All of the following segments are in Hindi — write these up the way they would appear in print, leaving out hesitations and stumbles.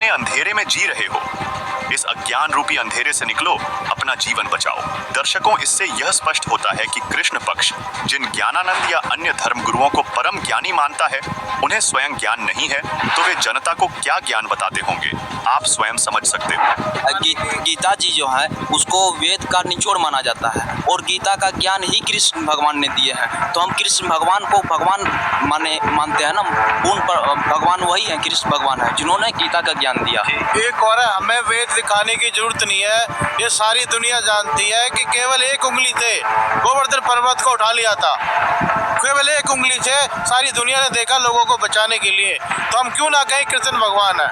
अंधेरे में जी रहे हो, इस अज्ञान रूपी अंधेरे से निकलो, अपना जीवन बचाओ। दर्शकों, इससे यह स्पष्ट होता है कि कृष्ण पक्ष जिन ज्ञानानंद या अन्य धर्म गुरुओं को परम ज्ञानी मानता है, उन्हें स्वयं ज्ञान नहीं है, तो वे जनता को क्या ज्ञान बताते होंगे, आप स्वयं समझ सकते हो। गीता जी जो है उसको वेद का निचोड़ माना जाता है और गीता का ज्ञान ही कृष्ण भगवान ने दिए हैं, तो हम कृष्ण भगवान को भगवान मानते हैं ना। पूर्ण भगवान वही है, कृष्ण भगवान है जिन्होंने गीता का ज्ञान दिया। एक और है, हमें वेद दिखाने की जरूरत नहीं है, ये सारी दुनिया जानती है कि केवल एक उंगली से गोवर्धन पर्वत को उठा लिया था, केवल एक उंगली से सारी दुनिया ने देखा लोगों को बचाने के लिए, तो हम क्यों ना कहें कृष्ण भगवान है।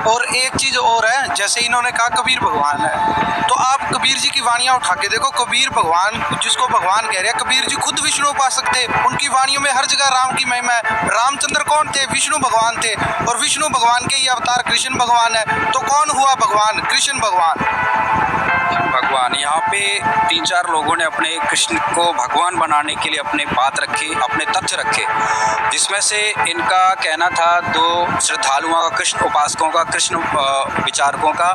और एक चीज और है, जैसे इन्होंने कहा कबीर भगवान है, तो आप कबीर जी की वाणियां उठा के देखो, कबीर भगवान जिसको भगवान कह रहे हैं, कबीर जी खुद विष्णु उपासक थे, उनकी वाणियों में हर जगह राम की महिमा है। रामचंद्र कौन थे? विष्णु भगवान थे, और विष्णु भगवान के ही अवतार कृष्ण भगवान है, तो कौन हुआ भगवान? कृष्ण भगवान। यहाँ पे 3-4 लोगों ने अपने कृष्ण को भगवान बनाने के लिए अपने बात रखी, अपने तथ्य रखे, जिसमें से इनका कहना था 2 श्रद्धालुओं का, कृष्ण उपासकों का, कृष्ण विचारकों का,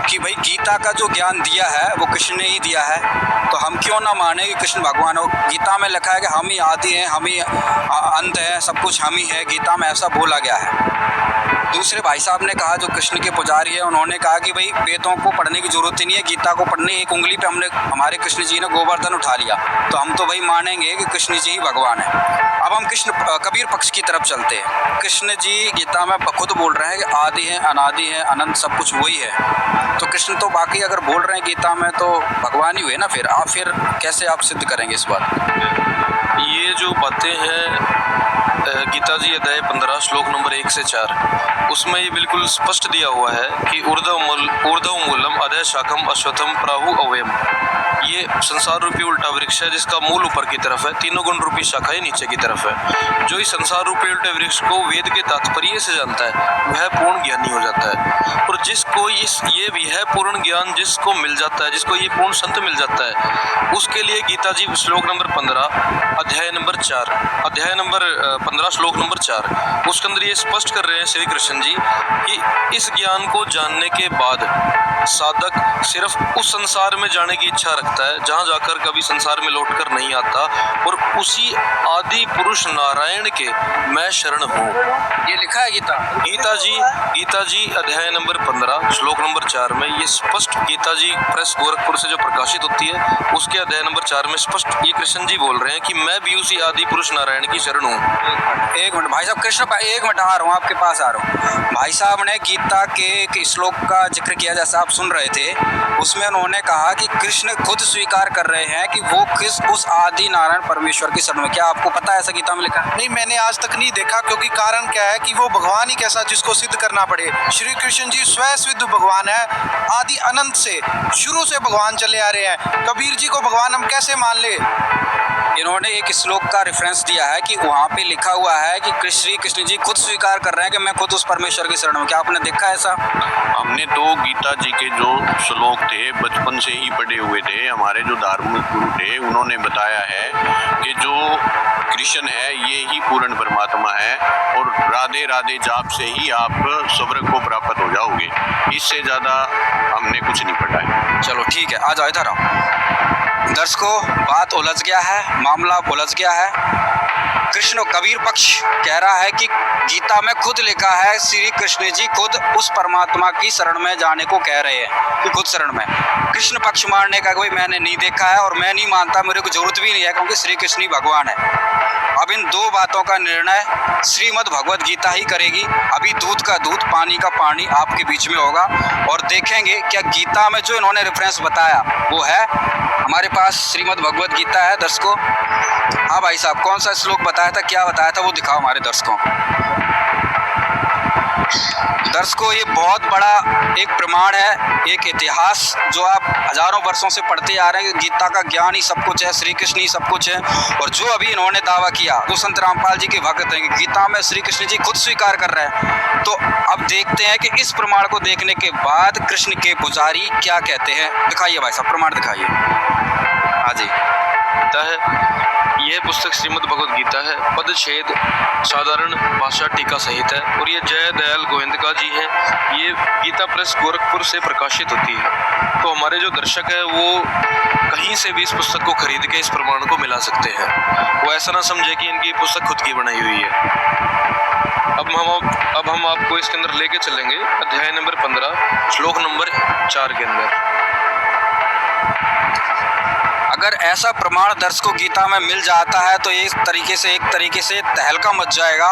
कि भाई गीता का जो ज्ञान दिया है वो कृष्ण ने ही दिया है, तो हम क्यों ना माने कि कृष्ण भगवान हो। गीता में लिखा है कि हम ही आदि हैं, हम ही अंत है, सब कुछ हम ही है, गीता में ऐसा बोला गया है। दूसरे भाई साहब ने कहा, जो कृष्ण के पुजारी है, उन्होंने कहा कि भाई वेदों को पढ़ने की जरूरत ही नहीं है, गीता को पढ़ने एक उंगली पे हमारे कृष्ण जी ने गोवर्धन उठा लिया, तो हम तो भाई मानेंगे कि कृष्ण जी ही भगवान है। अब हम कबीर पक्ष की तरफ चलते हैं। कृष्ण जी गीता में खुद बोल रहे हैं कि आदि है, अनादि है, अनंत, सब कुछ वही है, तो कृष्ण तो बाकी अगर बोल रहे हैं गीता में तो भगवान ही हुए ना। फिर कैसे आप सिद्ध करेंगे इस बात? ये जो बातें हैं गीता जी अध्याय 15 श्लोक नंबर 1 से 4, उसमें ये बिल्कुल स्पष्ट दिया हुआ है कि ऊर्ध्व मूलम अधः शाखम अश्वत्थम प्राहु अवयम। ये संसार रूपी उल्टा वृक्ष है जिसका मूल ऊपर की तरफ है, 3 गुण रूपी शाखाएं नीचे की तरफ है। जो इस संसार रूपी उल्टे वृक्ष को वेद के तात्पर्य से जानता है वह पूर्ण ज्ञानी हो जाता है, और जिसको ये भी है पूर्ण ज्ञान जिसको मिल जाता है, जिसको ये पूर्ण संत मिल जाता है, उसके लिए गीता जी श्लोक नंबर 15 अध्याय नंबर 15 श्लोक नंबर 4, उसके अंदर ये स्पष्ट कर रहे हैं श्री कृष्ण जी कि इस ज्ञान को जानने के बाद साधक सिर्फ उस संसार में जाने की इच्छा रखता है जहां जाकर कभी संसार में लौटकर नहीं आता, और उसी आदि पुरुष नारायण के मैं शरण हूँ। ये लिखा है गीता जी अध्याय नंबर 15 श्लोक नंबर 4 में ये स्पष्ट, गीता जी प्रेस गोरखपुर से जो प्रकाशित होती है उसके अध्याय नंबर 4 में स्पष्ट ये कृष्ण जी बोल रहे हैं कि मैं भी उसी आदि पुरुष नारायण की शरण हूँ। एक मिनट भाई साहब, कृष्ण 1 मिनट आ रहा हूँ, आपके पास आ रहा हूँ। भाई साहब ने गीता के एक श्लोक का जिक्र किया, जैसा आप सुन रहे थे, उसमें उन्होंने कहा कि कृष्ण खुद स्वीकार कर रहे हैं कि वो उस आदि नारायण परमेश्वर की शरण में। क्या आपको पता है ऐसा गीता में लिखा है? नहीं, मैंने आज तक नहीं देखा, क्योंकि कारण क्या है कि वो भगवान ही कैसा जिसको सिद्ध करना पड़े। श्री कृष्ण जी स्वयं सिद्ध भगवान है, आदि अनंत से, शुरू से भगवान चले आ रहे हैं। कबीर जी को भगवान हम कैसे मान ले? इन्होंने एक श्लोक का रेफरेंस दिया है कि वहाँ पे लिखा हुआ है कि श्री कृष्ण जी खुद स्वीकार कर रहे हैं कि मैं खुद उस परमेश्वर की शरण में। क्या आपने देखा ऐसा? हमने तो गीता जी के जो श्लोक थे बचपन से ही पढ़े हुए थे, हमारे जो धार्मिक गुरु थे उन्होंने बताया है कि जो कृष्ण है ये ही पूर्ण परमात्मा है, और राधे राधे जाप से ही आप स्वर्ग को प्राप्त हो जाओगे। इससे ज़्यादा हमने कुछ नहीं पढ़ा है। चलो ठीक है, आ जाओ इधर आओ। दर्शकों, बात उलझ गया है, मामला उलझ गया है। कृष्ण कबीर पक्ष कह रहा है कि गीता में खुद लिखा है, श्री कृष्ण जी खुद उस परमात्मा की शरण में जाने को कह रहे हैं कि खुद शरण में। कृष्ण पक्ष मानने का कोई मैंने नहीं देखा है, और मैं नहीं मानता, मेरे को जरूरत भी नहीं है, क्योंकि श्री कृष्ण ही भगवान है। अब इन 2 बातों का निर्णय श्रीमद् भगवत गीता ही करेगी। अभी दूध का दूध, पानी का पानी आपके बीच में होगा, और देखेंगे क्या गीता में जो इन्होंने रेफरेंस बताया वो है। हमारे पास श्रीमद् भगवत गीता है दर्शकों। हाँ भाई साहब, कौन सा श्लोक बताया था, क्या बताया था, वो दिखाओ हमारे दर्शकों। दर्शकों, ये बहुत बड़ा एक प्रमाण है, एक इतिहास जो आप हजारों वर्षों से पढ़ते आ रहे हैं कि गीता का ज्ञान ही सब कुछ है, श्री कृष्ण ही सब कुछ है। और जो अभी इन्होंने दावा किया, जो संत रामपाल जी के भक्त हैं कि गीता में श्री कृष्ण जी खुद स्वीकार कर रहे हैं, तो अब देखते हैं कि इस प्रमाण को देखने के बाद कृष्ण के पुजारी क्या कहते हैं। दिखाइए भाई साहब, प्रमाण दिखाइए। हाँ जी, गीता है। यह पुस्तक श्रीमद् भगवद गीता है, पदछेद साधारण भाषा टीका सहित है और ये जय दयाल गोविंदका जी है। ये गीता प्रेस गोरखपुर से प्रकाशित होती है। तो हमारे जो दर्शक है वो कहीं से भी इस पुस्तक को खरीद के इस प्रमाण को मिला सकते हैं। वो ऐसा ना समझे कि इनकी पुस्तक खुद की बनाई हुई है। अब हम आपको इसके अंदर लेके चलेंगे अध्याय नंबर 15 श्लोक नंबर 4 के अंदर। अगर ऐसा प्रमाण दर्शकों गीता में मिल जाता है तो एक तरीके से तहलका मच जाएगा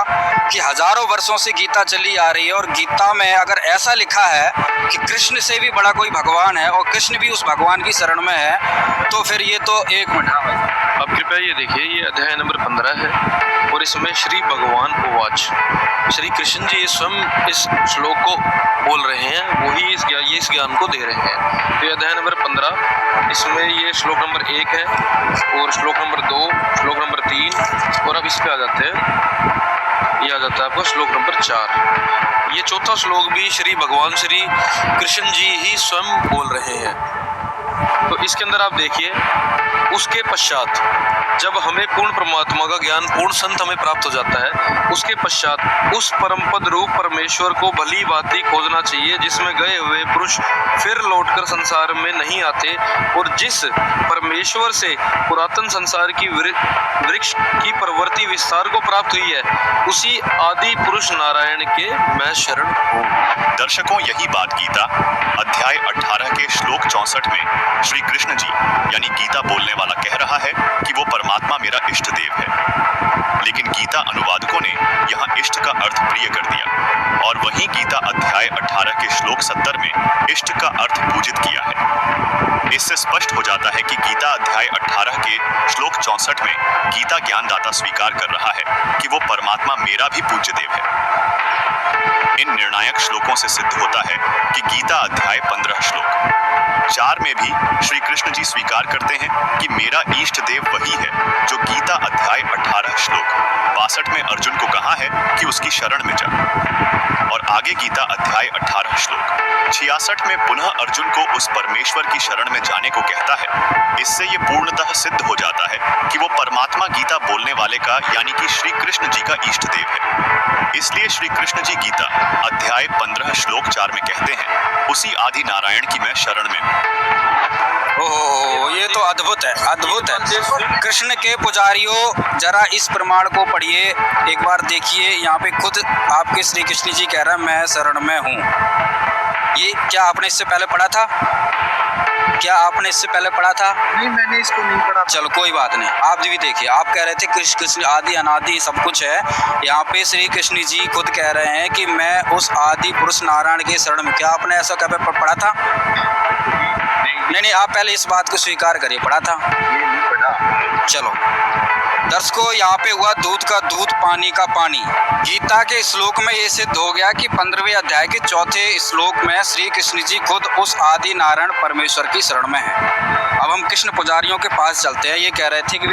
कि हजारों वर्षों से गीता चली आ रही है और गीता में अगर ऐसा लिखा है कि कृष्ण से भी बड़ा कोई भगवान है और कृष्ण भी उस भगवान की शरण में है, तो फिर ये तो एक मिनट। अब कृपया ये देखिए, ये अध्याय नंबर 15 है और इसमें श्री भगवान उवाच, श्री कृष्ण जी स्वयं इस श्लोक को बोल रहे हैं, वही इस ज्ञान को दे रहे हैं। तो ये अध्याय नंबर 15, इसमें ये श्लोक नंबर 1 है और श्लोक नंबर 2, श्लोक नंबर 3 और अब इस पे आ जाते हैं, ये आ जाता है आपका श्लोक नंबर 4। ये चौथा श्लोक भी श्री भगवान श्री कृष्ण जी ही स्वयं बोल रहे हैं। तो इसके अंदर आप देखिए, उसके पश्चात जब हमें पूर्ण परमात्मा का ज्ञान, पूर्ण संत हमें प्राप्त हो जाता है, उसके पश्चात उस परम पद रूप परमेश्वर को भली भांति खोजना चाहिए जिसमें गए हुए पुरुष फिर लौटकर संसार में नहीं आते और जिस परमेश्वर से पुरातन संसार की वृक्ष की प्रवृत्ति विस्तार को प्राप्त हुई है, उसी आदि पुरुष नारायण के मैं शरण हूँ। दर्शकों, यही बात गीता अध्याय 18 के श्लोक 64 में श्री कृष्ण जी यानी गीता बोलने वाला कह रहा है कि वो परमात्मा मेरा इष्ट देव है। लेकिन गीता अनुवादकों ने यहाँ इष्ट का अर्थ प्रिय कर दिया और वहीं गीता अध्याय 18 के श्लोक 70 में इष्ट का अर्थ पूजित किया है। इससे स्पष्ट हो जाता है कि गीता अध्याय 18 के श्लोक 64 में गीता ज्ञानदाता स्वीकार कर रहा है कि वो परमात्मा मेरा भी पूज्य देव है। इन निर्णायक श्लोकों से सिद्ध होता है कि गीता अध्याय 15 श्लोक 4 में भी श्री कृष्ण जी स्वीकार करते हैं कि मेरा इष्ट देव वही है जो गीता अध्याय 18 श्लोक 62 में अर्जुन को कहा है कि उसकी शरण में जा, और आगे गीता अध्याय 18 श्लोक 66 में पुनः अर्जुन को उस परमेश्वर की शरण में जाने को कहता है। इससे ये पूर्णतः सिद्ध हो जाता है कि वो परमात्मा गीता बोलने वाले का यानी कि श्री कृष्ण जी का इष्ट देव है। इसलिए श्री कृष्ण जी गीता अध्याय 15 श्लोक 4 में कहते हैं, उसी आदि नारायण की मैं शरण में हूँ। ओह, ये तो अद्भुत है, अद्भुत है। कृष्ण के पुजारियों, जरा इस प्रमाण को पढ़िए, एक बार देखिए। यहाँ पे खुद आपके श्री कृष्ण जी कह रहे हैं मैं शरण में हूँ। ये क्या आपने इससे पहले पढ़ा था? क्या आपने इससे पहले पढ़ा था? नहीं, मैंने इसको नहीं पढ़ा। चलो कोई बात नहीं, आप भी देखिए। आप कह रहे थे कृष्ण आदि अनादि सब कुछ है, यहाँ पे श्री कृष्ण जी खुद कह रहे हैं कि मैं उस आदि पुरुष नारायण के शरण में। क्या आपने ऐसा कभी पढ़ा था? नहीं, आप पहले इस बात को स्वीकार करिए, पढ़ा था? ये नहीं पढ़ा। चलो दर्शकों, यहाँ पे हुआ दूध का दूध, पानी का पानी। गीता के श्लोक में ये सिद्ध हो गया कि 15वें अध्याय के 4थे श्लोक में श्री कृष्ण जी खुद उस आदि नारायण परमेश्वर की शरण में है। अब हम कृष्ण पुजारियों के पास चलते हैं। ये कह रहे थे कि